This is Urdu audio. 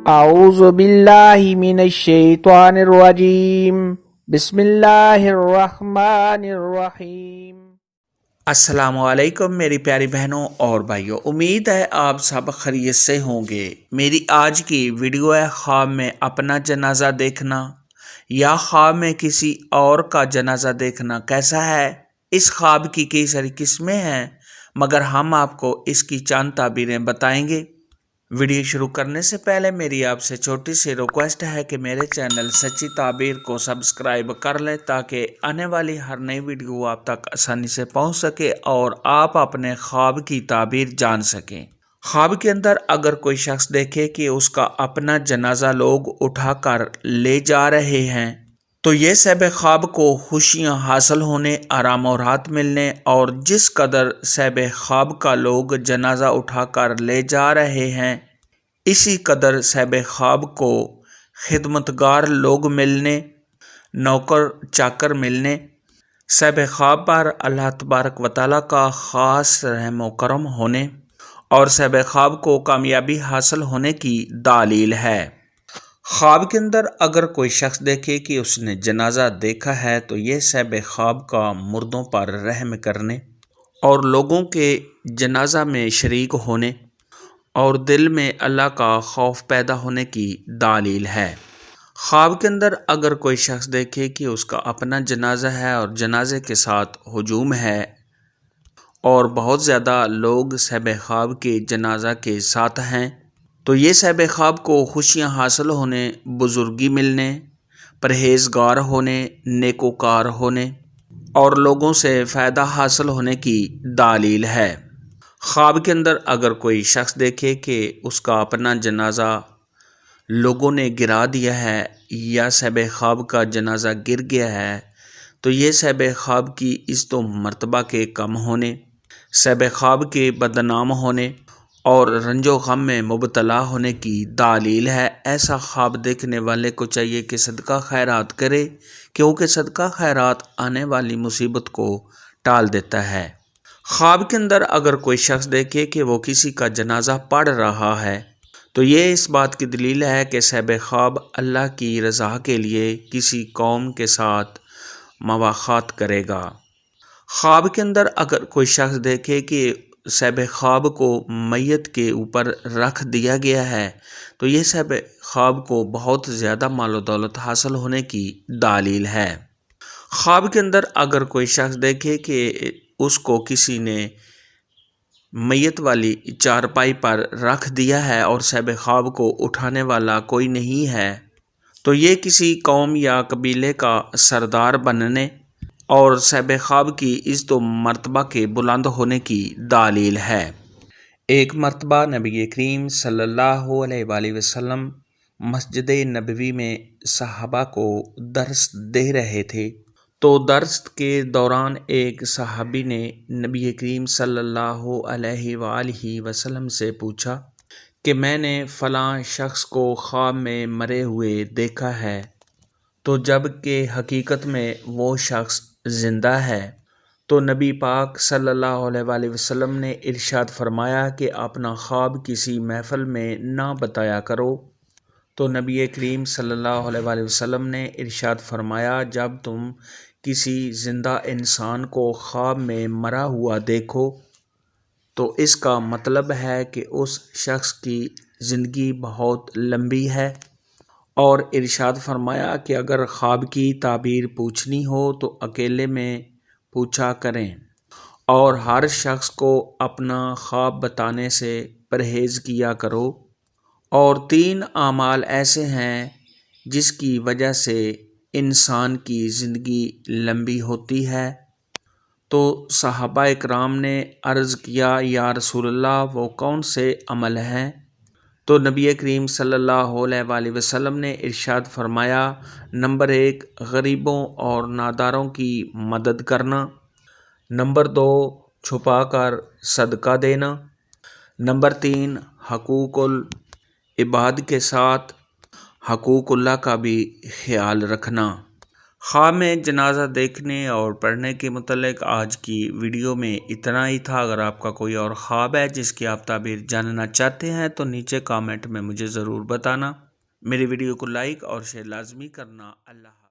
اعوذ باللہ من الشیطان الرجیم بسم اللہ الرحمن الرحیم۔ السلام علیکم میری پیاری بہنوں اور بھائیوں، امید ہے آپ سب خیریت سے ہوں گے۔ میری آج کی ویڈیو ہے خواب میں اپنا جنازہ دیکھنا یا خواب میں کسی اور کا جنازہ دیکھنا کیسا ہے۔ اس خواب کی کئی ساری قسمیں ہیں، مگر ہم آپ کو اس کی چند تعبیریں بتائیں گے۔ ویڈیو شروع کرنے سے پہلے میری آپ سے چھوٹی سی ریکویسٹ ہے کہ میرے چینل سچی تعبیر کو سبسکرائب کر لیں تاکہ آنے والی ہر نئی ویڈیو آپ تک آسانی سے پہنچ سکے اور آپ اپنے خواب کی تعبیر جان سکیں۔ خواب کے اندر اگر کوئی شخص دیکھے کہ اس کا اپنا جنازہ لوگ اٹھا کر لے جا رہے ہیں تو یہ صاحب خواب کو خوشیاں حاصل ہونے، آرام و راحت ملنے اور جس قدر صاحب خواب کا لوگ جنازہ اٹھا کر لے جا رہے ہیں اسی قدر صاحب خواب کو خدمتگار لوگ ملنے، نوکر چاکر ملنے، صاحب خواب پر اللہ تبارک و تعالیٰ کا خاص رحم و کرم ہونے اور صاحب خواب کو کامیابی حاصل ہونے کی دلیل ہے۔ خواب کے اندر اگر کوئی شخص دیکھے کہ اس نے جنازہ دیکھا ہے تو یہ صاحب خواب کا مردوں پر رحم کرنے اور لوگوں کے جنازہ میں شریک ہونے اور دل میں اللہ کا خوف پیدا ہونے کی دلیل ہے۔ خواب کے اندر اگر کوئی شخص دیکھے کہ اس کا اپنا جنازہ ہے اور جنازے کے ساتھ ہجوم ہے اور بہت زیادہ لوگ صاحب خواب کے جنازہ کے ساتھ ہیں تو یہ صاحب خواب کو خوشیاں حاصل ہونے، بزرگی ملنے، پرہیزگار ہونے، نیکوکار ہونے اور لوگوں سے فائدہ حاصل ہونے کی دلیل ہے۔ خواب کے اندر اگر کوئی شخص دیکھے کہ اس کا اپنا جنازہ لوگوں نے گرا دیا ہے یا صاحب خواب کا جنازہ گر گیا ہے تو یہ صاحب خواب کی عزت و مرتبہ کے کم ہونے، صاحب خواب کے بدنام ہونے اور رنج و غم میں مبتلا ہونے کی دلیل ہے۔ ایسا خواب دیکھنے والے کو چاہیے کہ صدقہ خیرات کرے، کیونکہ صدقہ خیرات آنے والی مصیبت کو ٹال دیتا ہے۔ خواب کے اندر اگر کوئی شخص دیکھے کہ وہ کسی کا جنازہ پڑھ رہا ہے تو یہ اس بات کی دلیل ہے کہ صاحب خواب اللہ کی رضا کے لیے کسی قوم کے ساتھ مواخات کرے گا۔ خواب کے اندر اگر کوئی شخص دیکھے کہ صاحب خواب کو میت کے اوپر رکھ دیا گیا ہے تو یہ صاحب خواب کو بہت زیادہ مال و دولت حاصل ہونے کی دلیل ہے۔ خواب کے اندر اگر کوئی شخص دیکھے کہ اس کو کسی نے میت والی چارپائی پر رکھ دیا ہے اور صاحب خواب کو اٹھانے والا کوئی نہیں ہے تو یہ کسی قوم یا قبیلے کا سردار بننے اور صاحب خواب کی عزت و مرتبہ کے بلند ہونے کی دلیل ہے۔ ایک مرتبہ نبی کریم صلی اللہ علیہ وآلہ وسلم مسجد نبوی میں صحابہ کو درس دے رہے تھے تو درس کے دوران ایک صحابی نے نبی کریم صلی اللہ علیہ وآلہ وسلم سے پوچھا کہ میں نے فلاں شخص کو خواب میں مرے ہوئے دیکھا ہے تو جب کہ حقیقت میں وہ شخص زندہ ہے تو نبی پاک صلی اللہ علیہ وآلہ وسلم نے ارشاد فرمایا کہ اپنا خواب کسی محفل میں نہ بتایا کرو تو نبی کریم صلی اللہ علیہ وآلہ وسلم نے ارشاد فرمایا جب تم کسی زندہ انسان کو خواب میں مرا ہوا دیکھو تو اس کا مطلب ہے کہ اس شخص کی زندگی بہت لمبی ہے، اور ارشاد فرمایا کہ اگر خواب کی تعبیر پوچھنی ہو تو اکیلے میں پوچھا کریں اور ہر شخص کو اپنا خواب بتانے سے پرہیز کیا کرو، اور 3 اعمال ایسے ہیں جس کی وجہ سے انسان کی زندگی لمبی ہوتی ہے۔ تو صحابہ اکرام نے عرض کیا یا رسول اللہ وہ کون سے عمل ہیں؟ تو نبی کریم صلی اللہ علیہ وآلہ وسلم نے ارشاد فرمایا نمبر 1 غریبوں اور ناداروں کی مدد کرنا، نمبر 2 چھپا کر صدقہ دینا، نمبر 3 حقوق العباد کے ساتھ حقوق اللہ کا بھی خیال رکھنا۔ خواب میں جنازہ دیکھنے اور پڑھنے کے متعلق آج کی ویڈیو میں اتنا ہی تھا۔ اگر آپ کا کوئی اور خواب ہے جس کی آپ تعبیر جاننا چاہتے ہیں تو نیچے کامنٹ میں مجھے ضرور بتانا۔ میری ویڈیو کو لائک اور شیئر لازمی کرنا۔ اللہ حافظ۔